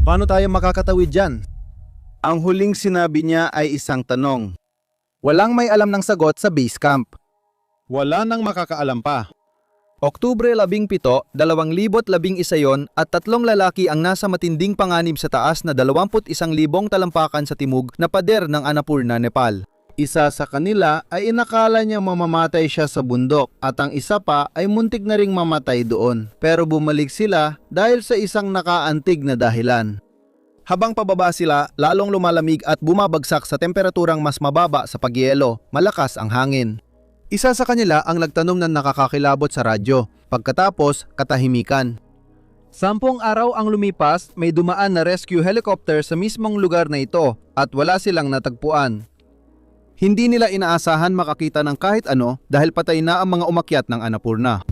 Paano tayo makakatawid dyan? Ang huling sinabi niya ay isang tanong. Walang may alam ng sagot sa base camp. Wala nang makakaalam pa. Oktubre 17, 2011 yon at 3 lalaki ang nasa matinding panganib sa taas na 21,000 talampakan sa timog na pader ng Annapurna, Nepal. Isa sa kanila ay inakala niya mamamatay siya sa bundok at ang isa pa ay muntik na ring mamatay doon. Pero bumalik sila dahil sa isang nakaantig na dahilan. Habang pababa sila, lalong lumalamig at bumabagsak sa temperaturang mas mababa sa pagyelo, malakas ang hangin. Isa sa kanila ang nagtanong na nakakakilabot sa radyo. Pagkatapos, katahimikan. 10 araw ang lumipas, may dumaan na rescue helicopter sa mismong lugar na ito at wala silang natagpuan. Hindi nila inaasahan makakita ng kahit ano dahil patay na ang mga umakyat ng Annapurna.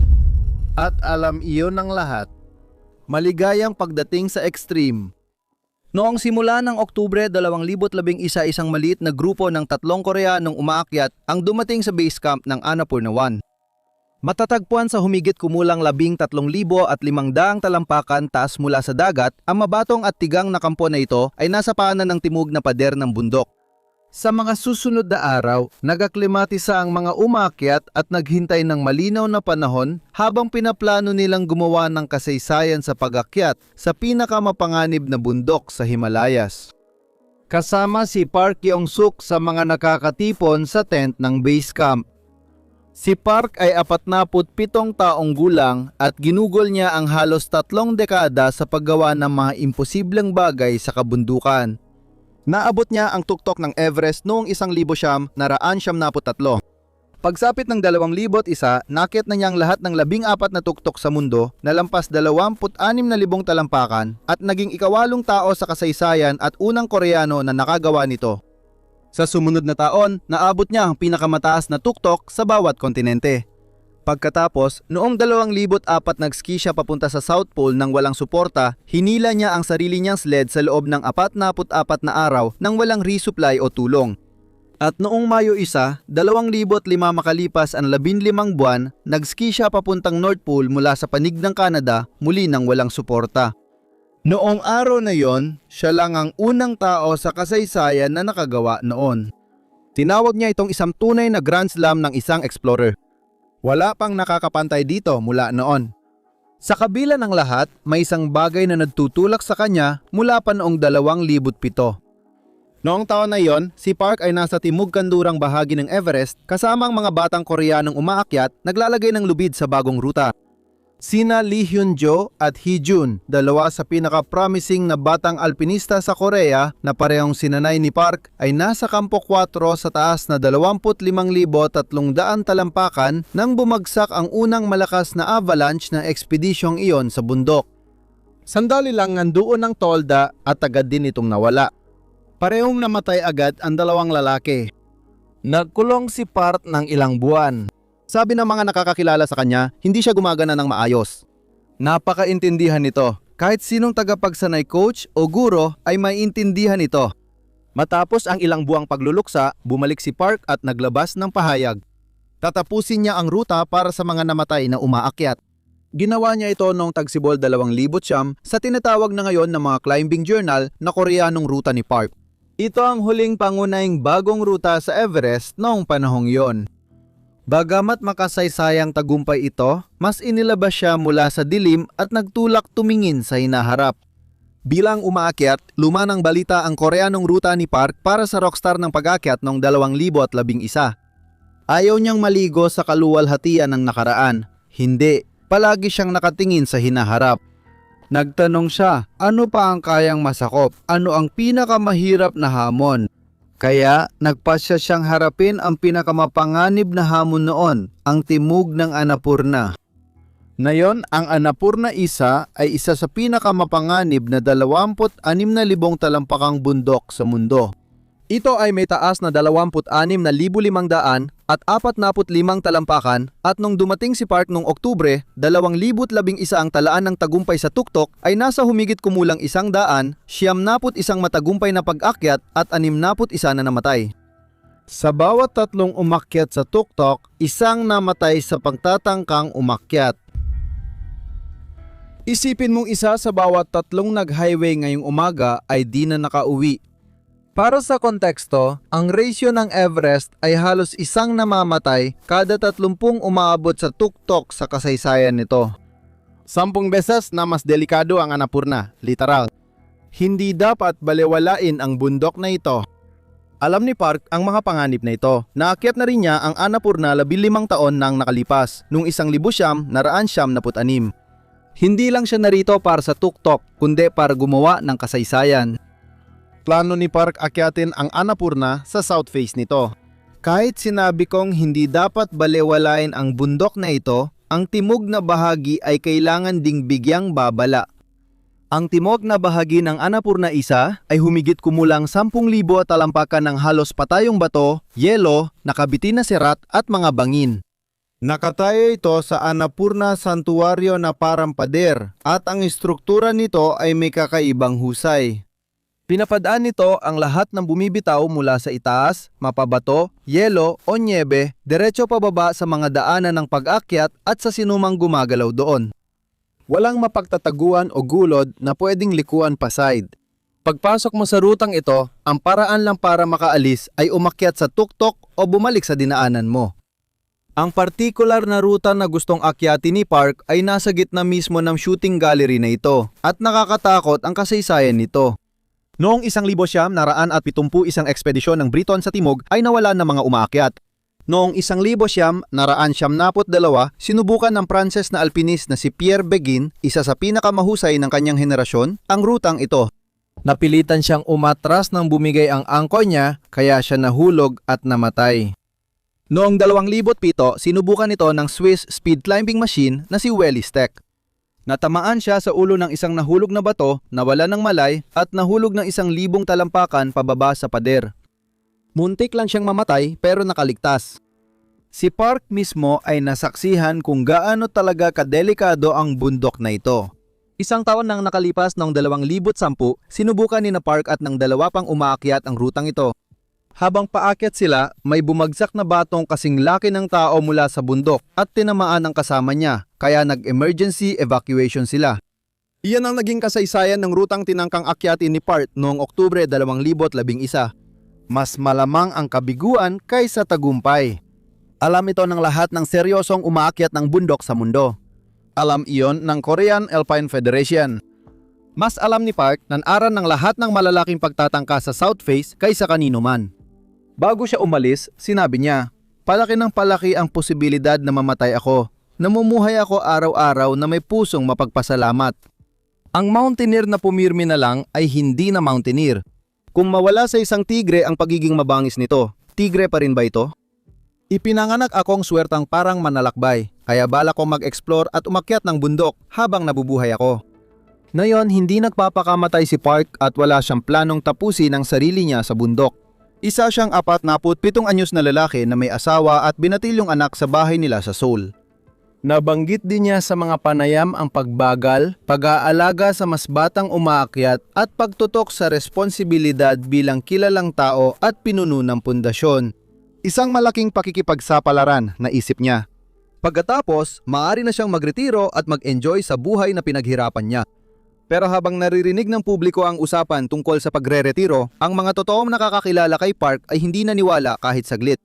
At alam iyon ng lahat. Maligayang pagdating sa extreme. Noong simula ng Oktubre 2011, isang maliit na grupo ng 3 Koreanong umaakyat ang dumating sa base camp ng Annapurna 1. Matatagpuan sa humigit kumulang 13,500 talampakan taas mula sa dagat, ang mabatong at tigang na kampo na ito ay nasa paanan ng timog na pader ng bundok. Sa mga susunod na araw, nagaklimatisa ang mga umakyat at naghintay ng malinaw na panahon habang pinaplano nilang gumawa ng kasaysayan sa pag-akyat sa pinakamapanganib na bundok sa Himalayas. Kasama si Park Yong-suk sa mga nakakatipon sa tent ng base camp. Si Park ay 47 taong gulang at ginugol niya ang halos 3 dekada sa paggawa ng mga imposibleng bagay sa kabundukan. Naabot niya ang tuktok ng Everest noong 1973. Pagsapit ng 2001, nakit na niya ang lahat ng 14 na tuktok sa mundo na lampas 26,000 talampakan at naging ikawalong tao sa kasaysayan at unang Koreano na nakagawa nito. Sa sumunod na taon, naabot niya ang pinakamataas na tuktok sa bawat kontinente. Pagkatapos, noong 2004 nag-ski siya papunta sa South Pole nang walang suporta, hinila niya ang sarili niyang sled sa loob ng 44 na araw nang walang resupply o tulong. At noong Mayo 1, 2005 makalipas ang 15 buwan, nag-ski siya papuntang North Pole mula sa panig ng Canada muli nang walang suporta. Noong araw na yon, siya lang ang unang tao sa kasaysayan na nakagawa noon. Tinawag niya itong isang tunay na Grand Slam ng isang explorer. Wala pang nakakapantay dito mula noon. Sa kabila ng lahat, may isang bagay na nagtutulak sa kanya mula pa noong 2007. Noong taon na yon, si Park ay nasa timog-kandurang bahagi ng Everest kasama ang mga batang Koreanong umaakyat naglalagay ng lubid sa bagong ruta. Sina Lee Hyun-jo at Hee Jun, dalawa sa pinaka-promising na batang alpinista sa Korea na parehong sinanay ni Park, ay nasa kampo 4 sa taas na 25,300 talampakan nang bumagsak ang unang malakas na avalanche ng ekspedisyong iyon sa bundok. Sandali lang nandoon ang tolda at agad din itong nawala. Parehong namatay agad ang 2 lalaki. Nagkulong si Park ng ilang buwan. Sabi ng mga nakakakilala sa kanya, hindi siya gumagana ng maayos. Napakaintindihan nito. Kahit sinong tagapagsanay coach o guro ay maiintindihan ito. Matapos ang ilang buwang pagluluksa, bumalik si Park at naglabas ng pahayag. Tatapusin niya ang ruta para sa mga namatay na umaakyat. Ginawa niya ito noong tagsibol 2009 sa tinatawag na ngayon ng mga climbing journal na Koreanong ruta ni Park. Ito ang huling pangunahing bagong ruta sa Everest noong panahong yon. Bagamat makasaysayang tagumpay ito, mas inilabas siya mula sa dilim at nagtulak tumingin sa hinaharap. Bilang umaakyat, luma ng balita ang Koreanong ruta ni Park para sa rockstar ng pag-akyat noong 2011. Ayaw niyang maligo sa kaluwalhatian ng nakaraan. Hindi, palagi siyang nakatingin sa hinaharap. Nagtanong siya, ano pa ang kayang masakop? Ano ang pinakamahirap na hamon? Kaya nagpasya siyang harapin ang pinakamapanganib na hamon noon, ang timog ng Annapurna. Ngayon, ang Annapurna 1 ay isa sa pinakamapanganib na 26,000 talampakang bundok sa mundo. Ito ay may taas na 26,500 at 45 talampakan at nung dumating si Park noong Oktubre, 2011 ang talaan ng tagumpay sa tuktok ay nasa humigit kumulang 100, 91 matagumpay na pag-akyat at 61 na namatay. Sa bawat 3 umakyat sa tuktok, 1 namatay sa pagtatangkang umakyat. Isipin mong isa sa bawat 3 nag-highway ngayong umaga ay di na nakauwi. Para sa konteksto, ang ratio ng Everest ay halos isang namamatay kada 30 umaabot sa tuktok sa kasaysayan nito. 10 beses na mas delikado ang Annapurna, literal. Hindi dapat balewalain ang bundok na ito. Alam ni Park ang mga panganib na ito. Naakyat na rin niya ang Annapurna 15 taon nang nakalipas, noong 1996. Hindi lang siya narito para sa tuktok, kundi para gumawa ng kasaysayan. Plano ni Park akyatin ang Annapurna sa south face nito. Kahit sinabi kong hindi dapat balewalain ang bundok na ito, ang timog na bahagi ay kailangan ding bigyang babala. Ang timog na bahagi ng Annapurna Isa ay humigit kumulang 10,000 talampakan ng halos patayong bato, yelo, nakabitin na serat at mga bangin. Nakatayo ito sa Annapurna Santuario na parang pader at ang istruktura nito ay may kakaibang husay. Pinapadaan nito ang lahat ng bumibitaw mula sa itaas, mapabato, yelo o nyebe, diretso pababa sa mga daanan ng pag-akyat at sa sinumang gumagalaw doon. Walang mapagtataguan o gulod na pwedeng likuan pa side. Pagpasok mo sa rutang ito, ang paraan lang para makaalis ay umakyat sa tuktok o bumalik sa dinaanan mo. Ang partikular na ruta na gustong akyatin ni Park ay nasa gitna mismo ng shooting gallery na ito at nakakatakot ang kasaysayan nito. Noong 1971 isang ekspedisyon ng Briton sa Timog ay nawalan ng mga umaakyat. Noong 1972, sinubukan ng Pranses na alpinist na si Pierre Begin, isa sa pinakamahusay ng kanyang henerasyon, ang rutang ito. Napilitan siyang umatras nang bumigay ang angkor niya, kaya siya nahulog at namatay. Noong 2007, sinubukan ito ng Swiss speed climbing machine na si Willy Steck. Natamaan siya sa ulo ng isang nahulog na bato, nawala ng malay at nahulog ng 1,000 talampakan pababa sa pader. Muntik lang siyang mamatay pero nakaligtas. Si Park mismo ay nasaksihan kung gaano talaga kadelikado ang bundok na ito. Isang taon nang nakalipas noong 2010, sinubukan ni na Park at ng 2 pang umaakyat ang rutang ito. Habang paakyat sila, may bumagsak na batong kasing laki ng tao mula sa bundok at tinamaan ang kasama niya, kaya nag-emergency evacuation sila. Iyan ang naging kasaysayan ng rutang tinangkang akyatin ni Park noong Oktubre 2011. Mas malamang ang kabiguan kaysa tagumpay. Alam ito ng lahat ng seryosong umaakyat ng bundok sa mundo. Alam iyon ng Korean Alpine Federation. Mas alam ni Park na aran ng lahat ng malalaking pagtatangka sa South Face kaysa kanino man. Bago siya umalis, sinabi niya, "Palaki ng palaki ang posibilidad na mamatay ako. Namumuhay ako araw-araw na may pusong mapagpasalamat." Ang mountaineer na pumirmi na lang ay hindi na mountaineer. Kung mawala sa isang tigre ang pagiging mabangis nito, tigre pa rin ba ito? Ipinanganak akong swertang parang manlalakbay, kaya bala kong mag-explore at umakyat ng bundok habang nabubuhay ako. Ngayon, hindi nagpapakamatay si Park at wala siyang planong tapusin ang sarili niya sa bundok. Isa siyang 47 anyos na lalaki na may asawa at binatilyong anak sa bahay nila sa Seoul. Nabanggit din niya sa mga panayam ang pagbagal, pag-aalaga sa mas batang umaakyat at pagtutok sa responsibilidad bilang kilalang tao at pinuno ng pundasyon. Isang malaking pakikipagsapalaran, naisip niya. Pagkatapos, maaari na siyang magretiro at mag-enjoy sa buhay na pinaghirapan niya. Pero habang naririnig ng publiko ang usapan tungkol sa pagre-retiro, ang mga totoong nakakakilala kay Park ay hindi naniwala kahit saglit.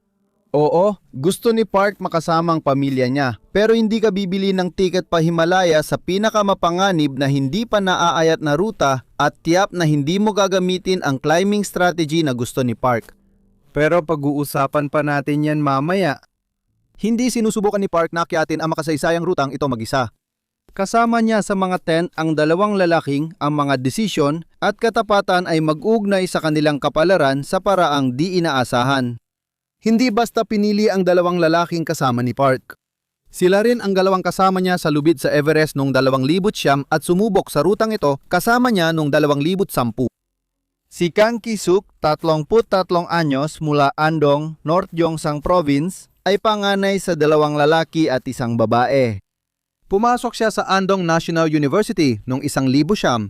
Oo, gusto ni Park makasamang pamilya niya, pero hindi ka bibili ng tiket pa Himalaya sa pinakamapanganib na hindi pa naaayat na ruta at tiyak na hindi mo gagamitin ang climbing strategy na gusto ni Park. Pero pag-uusapan pa natin yan mamaya. Hindi sinusubukan ni Park na akyatin ang makasaysayang rutang ito mag-isa. Kasama niya sa mga tent ang 2 lalaking ang mga desisyon at katapatan ay mag-ugnay sa kanilang kapalaran sa paraang di inaasahan. Hindi basta pinili ang 2 lalaking kasama ni Park. Sila rin ang 2 kasama niya sa lubid sa Everest noong 2009 at sumubok sa rutang ito kasama niya noong 2010. Si Kang Ki-suk, 33 anyos mula Andong, North Gyeongsang Province, ay panganay sa 2 lalaki at 1 babae. Pumasok siya sa Andong National University noong 1997,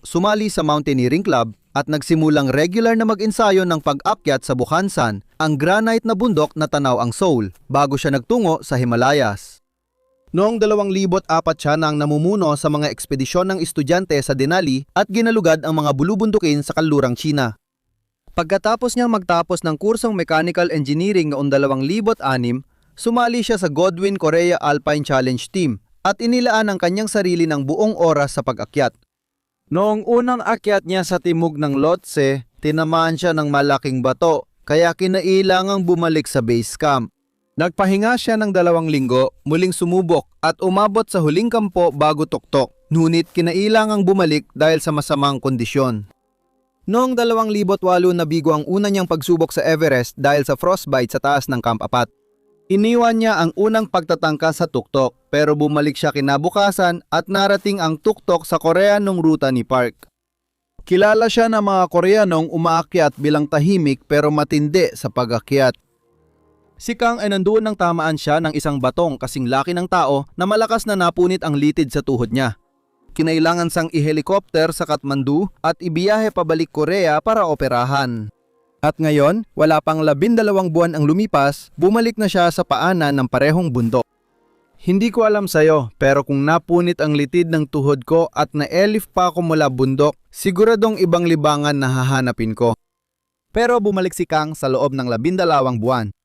sumali sa Mountaineering Club at nagsimulang regular na mag-ensayo ng pag-akyat sa Bukhansan, ang granite na bundok na tanaw ang Seoul, bago siya nagtungo sa Himalayas. Noong 2004 siya nang namumuno sa mga ekspedisyon ng estudyante sa Denali at ginalugad ang mga bulubundukin sa kanlurang China. Pagkatapos niyang magtapos ng kursong Mechanical Engineering noong 2006, sumali siya sa Godwin Korea Alpine Challenge Team at inilaan ang kanyang sarili ng buong oras sa pag-akyat. Noong unang akyat niya sa timog ng Lhotse, tinamaan siya ng malaking bato kaya kinailangang bumalik sa base camp. Nagpahinga siya ng 2 linggo, muling sumubok at umabot sa huling kampo bago tuktok, ngunit kinailangang bumalik dahil sa masamang kondisyon. Noong 2008 nabigo ang una niyang pagsubok sa Everest dahil sa frostbite sa taas ng Camp 4. Iniwan niya ang unang pagtatangka sa tuktok pero bumalik siya kinabukasan at narating ang tuktok sa Koreanong ruta ni Park. Kilala siya ng mga Koreanong umaakyat bilang tahimik pero matindi sa pag-akyat. Si Kang ay nandoon nang tamaan siya ng isang batong kasing laki ng tao na malakas na napunit ang litid sa tuhod niya. Kinailangan sang i-helicopter sa Kathmandu at ibiyahe pabalik Korea para operahan. At ngayon, wala pang 12 buwan ang lumipas, bumalik na siya sa paanan ng parehong bundok. Hindi ko alam sa'yo, pero kung napunit ang litid ng tuhod ko at na-elif pa ako mula bundok, siguradong ibang libangan na hahanapin ko. Pero bumalik si Kang sa loob ng 12 buwan.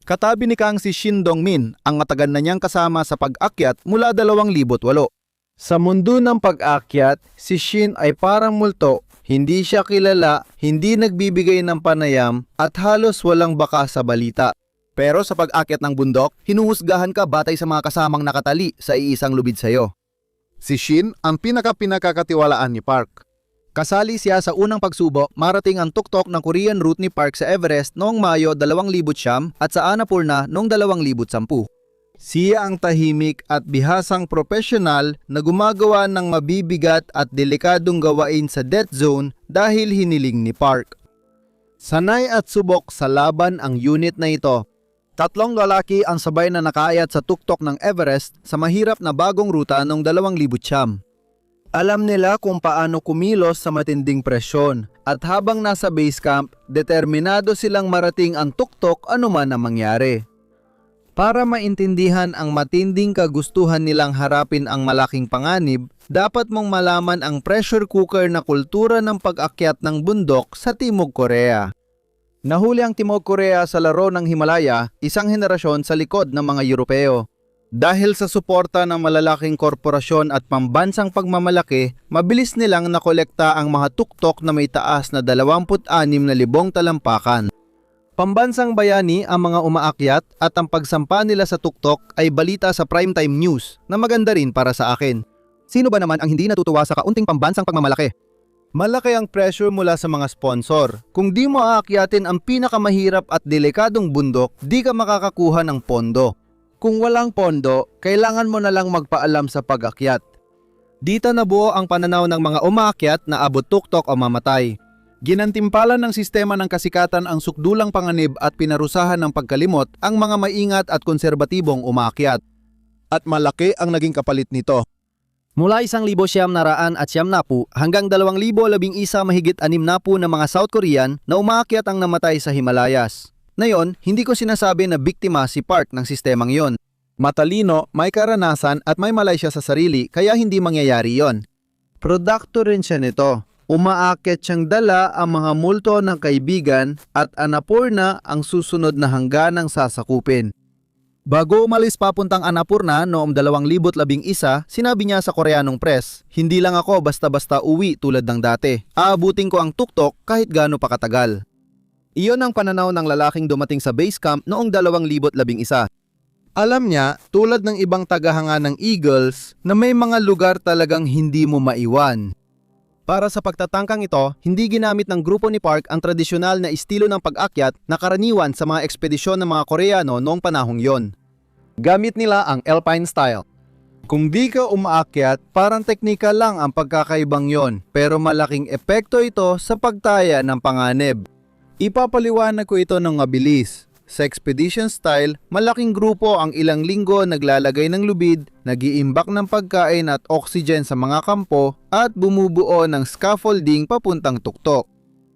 Katabi ni Kang si Shin Dong-min, ang matagal na niyang kasama sa pag-akyat mula 2008. Sa mundo ng pag-akyat, si Shin ay parang multo, hindi siya kilala, hindi nagbibigay ng panayam at halos walang baka sa balita. Pero sa pag-akyat ng bundok, hinuhusgahan ka batay sa mga kasamang nakatali sa iisang lubid sa'yo. Si Shin ang pinakakatiwalaan ni Park. Kasali siya sa unang pagsubok, marating ang tuktok ng Korean route ni Park sa Everest noong Mayo 2009 at sa Annapurna noong 2010. Siya ang tahimik at bihasang profesional na gumagawa ng mabibigat at delikadong gawain sa death zone dahil hiniling ni Park. Sanay at subok sa laban ang unit na ito. 3 lalaki ang sabay na nakaayat sa tuktok ng Everest sa mahirap na bagong ruta noong 2009. Alam nila kung paano kumilos sa matinding presyon at habang nasa base camp, determinado silang marating ang tuktok anuman ang mangyari. Para maintindihan ang matinding kagustuhan nilang harapin ang malaking panganib, dapat mong malaman ang pressure cooker na kultura ng pag-akyat ng bundok sa Timog Korea. Nahuli ang Timog Korea sa laro ng Himalaya, isang henerasyon sa likod ng mga Europeo. Dahil sa suporta ng malalaking korporasyon at pambansang pagmamalaki, mabilis nilang nakolekta ang mga tuktok na may taas na 26,000 talampakan. Pambansang bayani ang mga umaakyat at ang pagsampa nila sa tuktok ay balita sa primetime news na maganda rin para sa akin. Sino ba naman ang hindi natutuwa sa kaunting pambansang pagmamalaki? Malaki ang pressure mula sa mga sponsor. Kung di mo aakyatin ang pinakamahirap at delikadong bundok, di ka makakakuha ng pondo. Kung walang pondo, kailangan mo na lang magpaalam sa pag-akyat. Dito nabuo ang pananaw ng mga umaakyat na abot tuktok o mamatay. Ginantimpalan ng sistema ng kasikatan ang sukdulang panganib at pinarusahan ng pagkalimot ang mga maingat at konserbatibong umaakyat. At malaki ang naging kapalit nito. Mula 1,900 hanggang 2,011 mahigit 60 na mga South Korean na umaakyat ang namatay sa Himalayas. Ngayon, hindi ko sinasabi na biktima si Park ng sistemang yon. Matalino, may karanasan at may malay siya sa sarili kaya hindi mangyayari yon. Produkto rin siya nito. Umaakyat siyang dala ang mga multo ng kaibigan at Annapurna ang susunod na hangganang sasakupin. Bago umalis papuntang Annapurna noong 2011, sinabi niya sa Koreanong press, "Hindi lang ako basta-basta uwi tulad ng dati. Aabutin ko ang tuktok kahit gaano pa katagal." Iyon ang pananaw ng lalaking dumating sa base camp noong 2011. Alam niya, tulad ng ibang tagahanga ng Eagles, na may mga lugar talagang hindi mo maiwan. Para sa pagtatangkang ito, hindi ginamit ng grupo ni Park ang tradisyonal na estilo ng pag-akyat na karaniwan sa mga ekspedisyon ng mga Koreano noong panahong yon. Gamit nila ang Alpine style. Kung di ka umaakyat, parang teknika lang ang pagkakaibang yon, pero malaking epekto ito sa pagtaya ng panganib. Ipapaliwanag ko ito ng mabilis. Sa expedition style, malaking grupo ang ilang linggo naglalagay ng lubid, nag-iimbak ng pagkain at oxygen sa mga kampo at bumubuo ng scaffolding papuntang tuktok.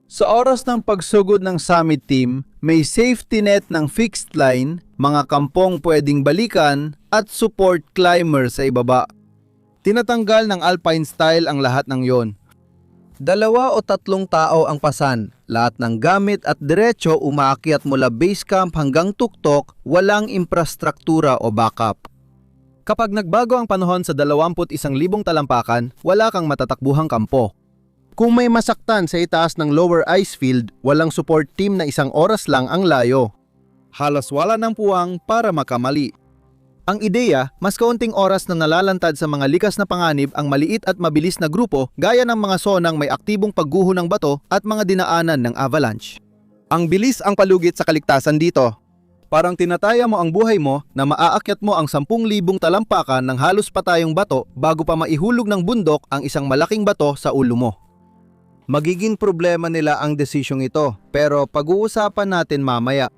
Sa oras ng pagsugod ng summit team, may safety net ng fixed line, mga kampong pwedeng balikan, at support climber sa ibaba. Tinatanggal ng Alpine style ang lahat ng yon. 2 o 3 tao ang pasan, lahat ng gamit at diretso umaakyat mula base camp hanggang tuktok, walang infrastruktura o backup. Kapag nagbago ang panahon sa 21,000 talampakan, wala kang matatakbuhang kampo. Kung may masaktan sa itaas ng lower ice field, walang support team na 1 oras lang ang layo. Halos wala ng puwang para makamali. Ang ideya, mas kaunting oras na nalalantad sa mga likas na panganib ang maliit at mabilis na grupo gaya ng mga sonang may aktibong pagguho ng bato at mga dinaanan ng avalanche. Ang bilis ang palugit sa kaligtasan dito. Parang tinataya mo ang buhay mo na maaakyat mo ang 10,000 talampakan ng halos patayong bato bago pa maihulog ng bundok ang isang malaking bato sa ulo mo. Magiging problema nila ang desisyong ito, pero pag-uusapan natin mamaya.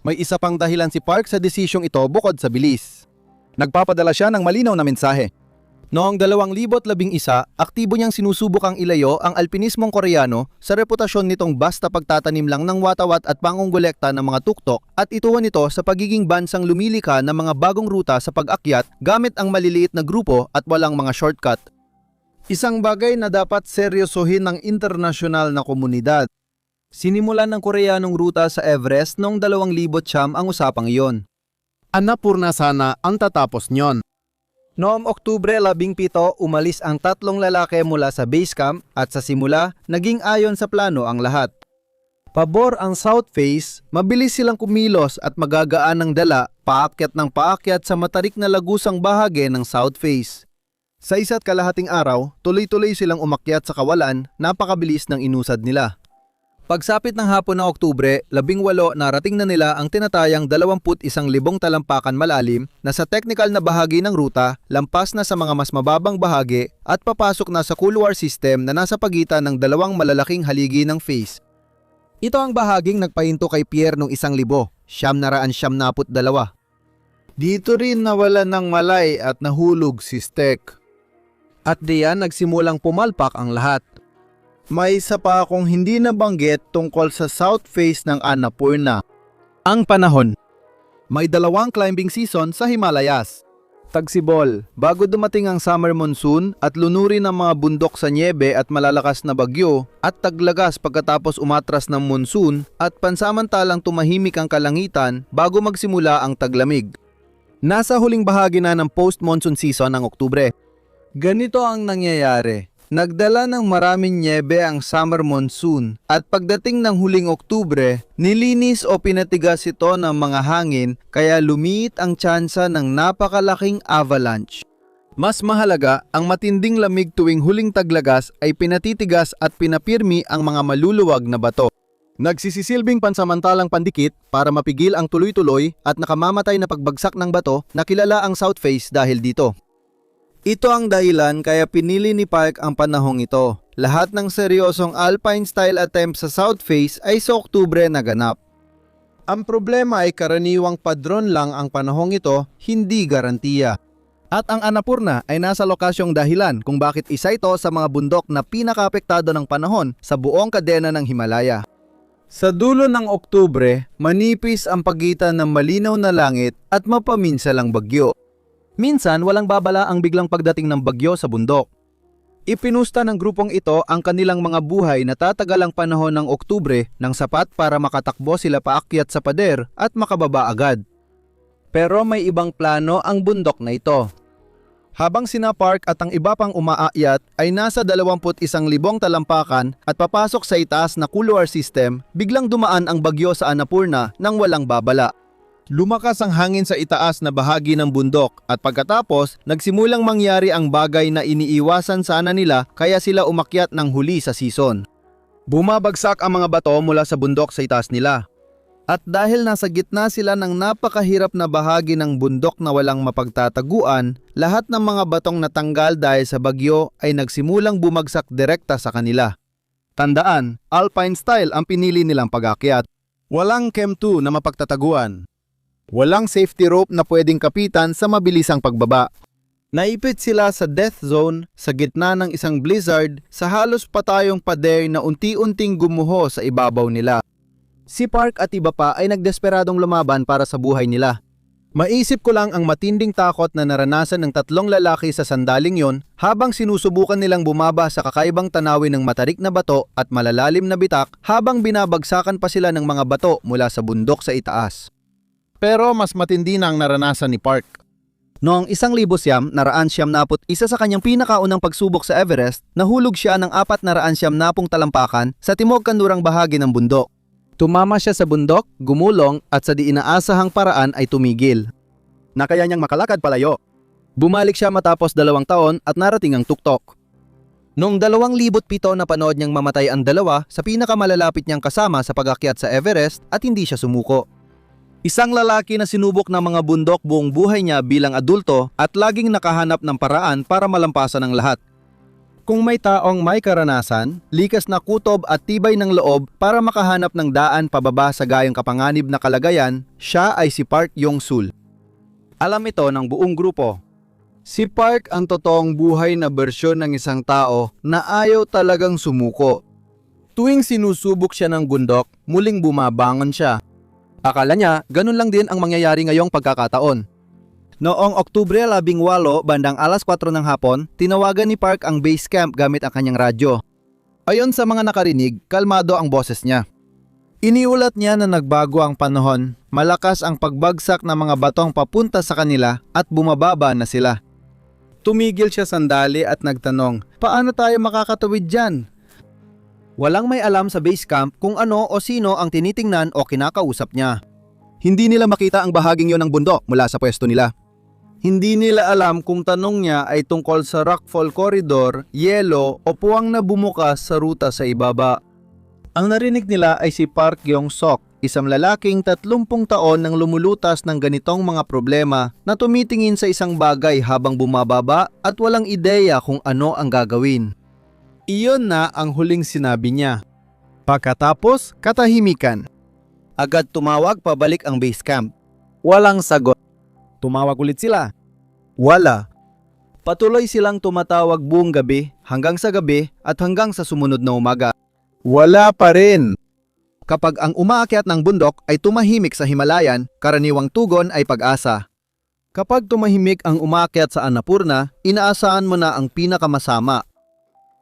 May isa pang dahilan si Park sa desisyong ito bukod sa bilis. Nagpapadala siya ng malinaw na mensahe. Noong 2011, aktibo niyang sinusubukang ilayo ang alpinismong Koreano sa reputasyon nitong basta pagtatanim lang ng watawat at pangungulekta ng mga tuktok at ituon ito sa pagiging bansang lumilika ng mga bagong ruta sa pag-akyat gamit ang maliliit na grupo at walang mga shortcut. Isang bagay na dapat seryosohin ng internasyonal na komunidad. Sinimulan ng Koreanong ruta sa Everest noong 2009 ang usapang iyon. Annapurna sana ang tatapos nyon. Noong Oktubre 17, umalis ang 3 lalaki mula sa base camp at sa simula, naging ayon sa plano ang lahat. Pabor ang south face, mabilis silang kumilos at magagaan ng dala paakyat ng paakyat sa matarik na lagusang bahagi ng south face. Sa 1.5 araw, tuloy-tuloy silang umakyat sa kawalan, napakabilis ng inusad nila. Pagsapit ng hapon ng Oktubre, 18 narating na nila ang tinatayang 21,000 talampakan malalim na sa technical na bahagi ng ruta, lampas na sa mga mas mababang bahagi at papasok na sa couloir system na nasa pagitan ng 2 malalaking haligi ng face. Ito ang bahaging nagpahinto kay Pierre noong 1,000, 972. Dito rin nawalan ng malay at nahulog si Stek. At diyan nagsimulang pumalpak ang lahat. May isa pa akong hindi nabanggit tungkol sa south face ng Annapurna. Ang panahon. May 2 climbing season sa Himalayas. Tagsibol, bago dumating ang summer monsoon at lunurin ang mga bundok sa nyebe at malalakas na bagyo at taglagas pagkatapos umatras ng monsoon at pansamantalang tumahimik ang kalangitan bago magsimula ang taglamig. Nasa huling bahagi na ng post-monsoon season ng Oktubre. Ganito ang nangyayari. Nagdala ng maraming nyebe ang summer monsoon at pagdating ng huling Oktubre, nilinis o pinatigas ito ng mga hangin kaya lumiit ang tsansa ng napakalaking avalanche. Mas mahalaga, ang matinding lamig tuwing huling taglagas ay pinatitigas at pinapirmi ang mga maluluwag na bato. Nagsisisilbing pansamantalang pandikit para mapigil ang tuloy-tuloy at nakamamatay na pagbagsak ng bato na kilala ang South Face dahil dito. Ito ang dahilan kaya pinili ni Park ang panahong ito. Lahat ng seryosong alpine-style attempt sa South Face ay sa Oktubre naganap. Ang problema ay karaniwang padron lang ang panahong ito, hindi garantiya. At ang Annapurna ay nasa lokasyong dahilan kung bakit isa ito sa mga bundok na pinakaapektado ng panahon sa buong kadena ng Himalaya. Sa dulo ng Oktubre, manipis ang pagitan ng malinaw na langit at mapaminsalang bagyo. Minsan, walang babala ang biglang pagdating ng bagyo sa bundok. Ipinusta ng grupong ito ang kanilang mga buhay na tatagalang panahon ng Oktubre nang sapat para makatakbo sila paakyat sa pader at makababa agad. Pero may ibang plano ang bundok na ito. Habang sina Park at ang iba pang umaakyat ay nasa 21,000 talampakan at papasok sa itaas na couloir system, biglang dumaan ang bagyo sa Annapurna nang walang babala. Lumakas ang hangin sa itaas na bahagi ng bundok at pagkatapos nagsimulang mangyari ang bagay na iniiwasan sana nila kaya sila umakyat ng huli sa season. Bumabagsak ang mga bato mula sa bundok sa itaas nila. At dahil nasa gitna sila ng napakahirap na bahagi ng bundok na walang mapagtataguan, lahat ng mga batong natanggal dahil sa bagyo ay nagsimulang bumagsak direkta sa kanila. Tandaan, alpine style ang pinili nilang pag-akyat. Walang Chem 2 na mapagtataguan. Walang safety rope na pwedeng kapitan sa mabilisang pagbaba. Naipit sila sa death zone sa gitna ng isang blizzard sa halos patayong pader na unti-unting gumuho sa ibabaw nila. Si Park at iba pa ay nagdesperadong lumaban para sa buhay nila. Maisip ko lang ang matinding takot na naranasan ng tatlong lalaki sa sandaling yon habang sinusubukan nilang bumaba sa kakaibang tanawin ng matarik na bato at malalalim na bitak habang binabagsakan pa sila ng mga bato mula sa bundok sa itaas. Pero mas matindi na ang naranasan ni Park. Noong 1900, isa sa kanyang pinakaunang pagsubok sa Everest, nahulog siya ng 490 talampakan sa timog kanlurang bahagi ng bundok. Tumama siya sa bundok, gumulong at sa di inaasahang paraan ay tumigil. Nakaya niyang makalakad palayo. Bumalik siya matapos 2 taon at narating ang tuktok. Noong 2007 napanood niyang mamatay ang dalawa sa pinakamalalapit niyang kasama sa pag-akyat sa Everest at hindi siya sumuko. Isang lalaki na sinubok ng mga bundok buong buhay niya bilang adulto at laging nakahanap ng paraan para malampasan ang lahat. Kung may taong may karanasan, likas na kutob at tibay ng loob para makahanap ng daan pababa sa gayong kapanganib na kalagayan, siya ay si Park Yong-sul. Alam ito ng buong grupo. Si Park ang totoong buhay na bersyon ng isang tao na ayaw talagang sumuko. Tuwing sinusubok siya ng bundok, muling bumabangon siya. Akala niya, ganun lang din ang mangyayari ngayong pagkakataon. Noong Oktubre 18, bandang alas 4 ng hapon, tinawagan ni Park ang base camp gamit ang kanyang radyo. Ayon sa mga nakarinig, kalmado ang boses niya. Iniulat niya na nagbago ang panahon, malakas ang pagbagsak ng mga batong papunta sa kanila at bumababa na sila. Tumigil siya sandali at nagtanong, paano tayo makakatawid dyan? Walang may alam sa base camp kung ano o sino ang tinitingnan o kinakausap niya. Hindi nila makita ang bahaging yon ng bundok mula sa pwesto nila. Hindi nila alam kung tanong niya ay tungkol sa rockfall corridor, yelo o puwang na bumukas sa ruta sa ibaba. Ang narinig nila ay si Park Yong-sok, isang lalaking 30 taon nang lumulutas ng ganitong mga problema na tumitingin sa isang bagay habang bumababa at walang ideya kung ano ang gagawin. Iyon na ang huling sinabi niya. Pagkatapos, katahimikan. Agad tumawag pabalik ang base camp. Walang sagot. Tumawag ulit sila. Wala. Patuloy silang tumatawag buong gabi hanggang sa gabi at hanggang sa sumunod na umaga. Wala pa rin. Kapag ang umaakyat ng bundok ay tumahimik sa Himalayan, karaniwang tugon ay pag-asa. Kapag tumahimik ang umaakyat sa Annapurna, inaasahan mo na ang pinakamasama.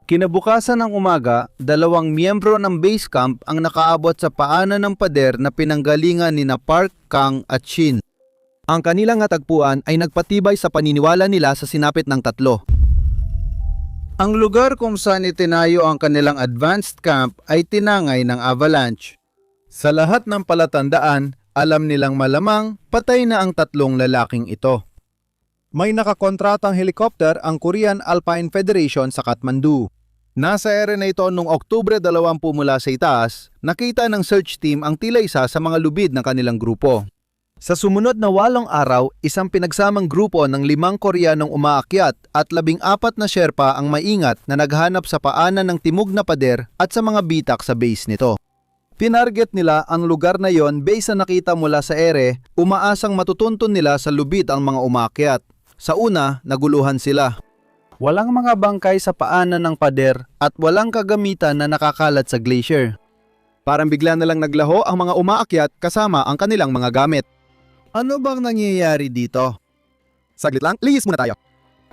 Kinabukasan ng umaga, 2 miyembro ng base camp ang nakaabot sa paanan ng pader na pinanggalingan ni Park, Kang at Shin. Ang kanilang natagpuan ay nagpatibay sa paniniwala nila sa sinapit ng 3. Ang lugar kung saan itinayo ang kanilang advanced camp ay tinangay ng avalanche. Sa lahat ng palatandaan, alam nilang malamang patay na ang 3 lalaking ito. May nakakontratang helicopter ang Korean Alpine Federation sa Kathmandu. Nasa ere na ito noong Oktubre 20 mula sa itaas, nakita ng search team ang tila isa sa mga lubid ng kanilang grupo. Sa sumunod na 8 araw, isang pinagsamang grupo ng 5 Koreanong umaakyat at 14 na Sherpa ang maingat na naghanap sa paanan ng timog na pader at sa mga bitak sa base nito. Tinarget nila ang lugar na yon based sa nakita mula sa ere, umaasang matutuntun nila sa lubid ang mga umaakyat. Sa una, naguluhan sila. Walang mga bangkay sa paanan ng pader at walang kagamitan na nakakalat sa glacier. Parang bigla na lang naglaho ang mga umaakyat kasama ang kanilang mga gamit. Ano bang nangyayari dito? Saglit lang, lihis muna tayo.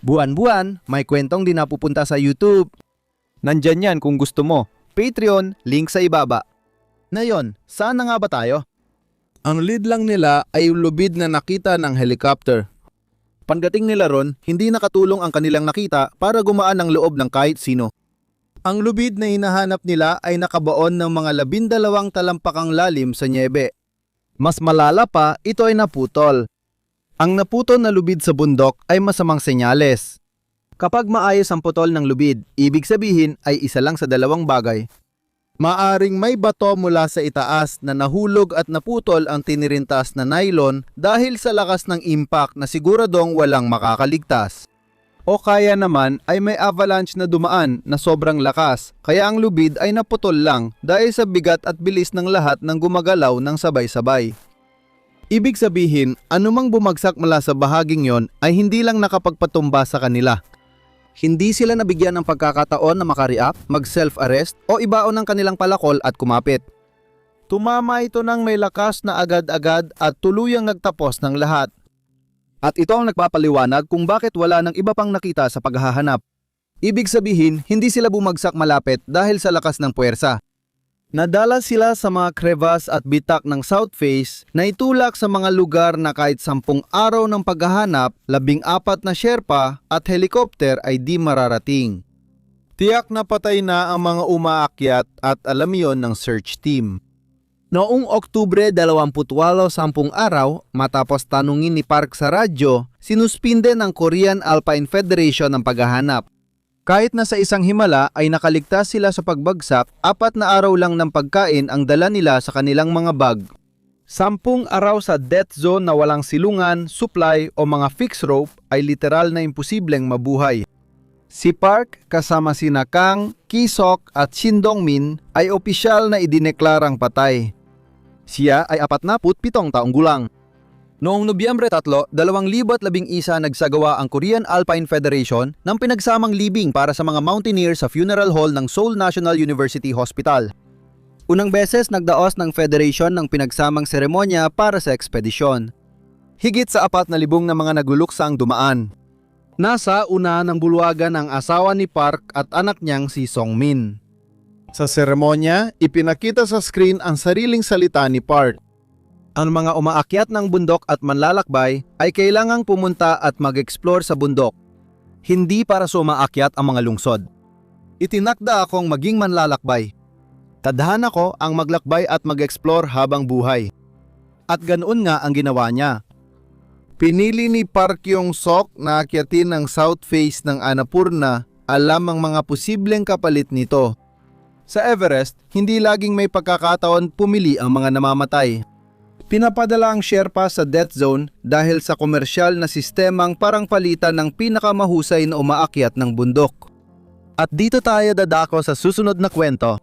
Buwan-buwan, may kwentong di napupunta sa YouTube. Nandyan yan kung gusto mo. Patreon, link sa ibaba. Ngayon, saan na nga ba tayo? Ang lead lang nila ay lubid na nakita ng helicopter. Pagdating nila ron, hindi nakatulong ang kanilang nakita para gumaan ang loob ng kahit sino. Ang lubid na hinahanap nila ay nakabaon ng mga 12 talampakang lalim sa nyebe. Mas malala pa, ito ay naputol. Ang naputol na lubid sa bundok ay masamang senyales. Kapag maayos ang putol ng lubid, ibig sabihin ay isa lang sa 2 bagay. Maaring may bato mula sa itaas na nahulog at naputol ang tinirintas na nylon dahil sa lakas ng impact na siguradong walang makakaligtas. O kaya naman ay may avalanche na dumaan na sobrang lakas kaya ang lubid ay naputol lang dahil sa bigat at bilis ng lahat ng gumagalaw ng sabay-sabay. Ibig sabihin, anumang bumagsak mula sa bahaging yon ay hindi lang nakapagpatumba sa kanila. Hindi sila nabigyan ng pagkakataon na makareact, mag-self-arrest o ibaon ng kanilang palakol at kumapit. Tumama ito ng may lakas na agad-agad at tuluyang nagtapos ng lahat. At ito ang nagpapaliwanag kung bakit wala ng iba pang nakita sa paghahanap. Ibig sabihin, hindi sila bumagsak malapit dahil sa lakas ng puwersa. Nadala sila sa mga crevasse at bitak ng south face na itulak sa mga lugar na kahit 10 araw ng paghahanap, 14 na Sherpa at helikopter ay di mararating. Tiyak na patay na ang mga umaakyat at alam yon ng search team. Noong Oktubre 28, 10 araw, matapos tanungin ni Park sa radyo, sinuspinde ng Korean Alpine Federation ang paghahanap. Kahit na sa isang himala ay nakaligtas sila sa pagbagsak, 4 na araw lang ng pagkain ang dala nila sa kanilang mga bag. 10 araw sa death zone na walang silungan, supply o mga fixed rope ay literal na imposibleng mabuhay. Si Park kasama sina Kang, Ki-sok at Shin Dong-min ay opisyal na idineklarang patay. Siya ay 47 taong gulang. Noong Nobyembre 3, 2011 nagsagawa ang Korean Alpine Federation ng pinagsamang libing para sa mga mountaineer sa funeral hall ng Seoul National University Hospital. Unang beses nagdaos ng federation ng pinagsamang seremonya para sa ekspedisyon. Higit sa 4,000 na mga nagluluksa ang dumaan. Nasa una ng bulwagan ang asawa ni Park at anak niyang si Song-min. Sa seremonya, ipinakita sa screen ang sariling salita ni Park. Ang mga umaakyat ng bundok at manlalakbay ay kailangang pumunta at mag-explore sa bundok, hindi para sa umaakyat ang mga lungsod. Itinakda akong maging manlalakbay. Tadhana ko ang maglakbay at mag-explore habang buhay. At ganoon nga ang ginawa niya. Pinili ni Park Yong-sok na akyatin ang south face ng Annapurna, alam ang mga posibleng kapalit nito. Sa Everest, hindi laging may pagkakataon pumili ang mga namamatay. Pinapadala ang Sherpa sa death zone dahil sa komersyal na sistemang parang palitan ng pinakamahusay na umaakyat ng bundok. At dito tayo dadako sa susunod na kwento.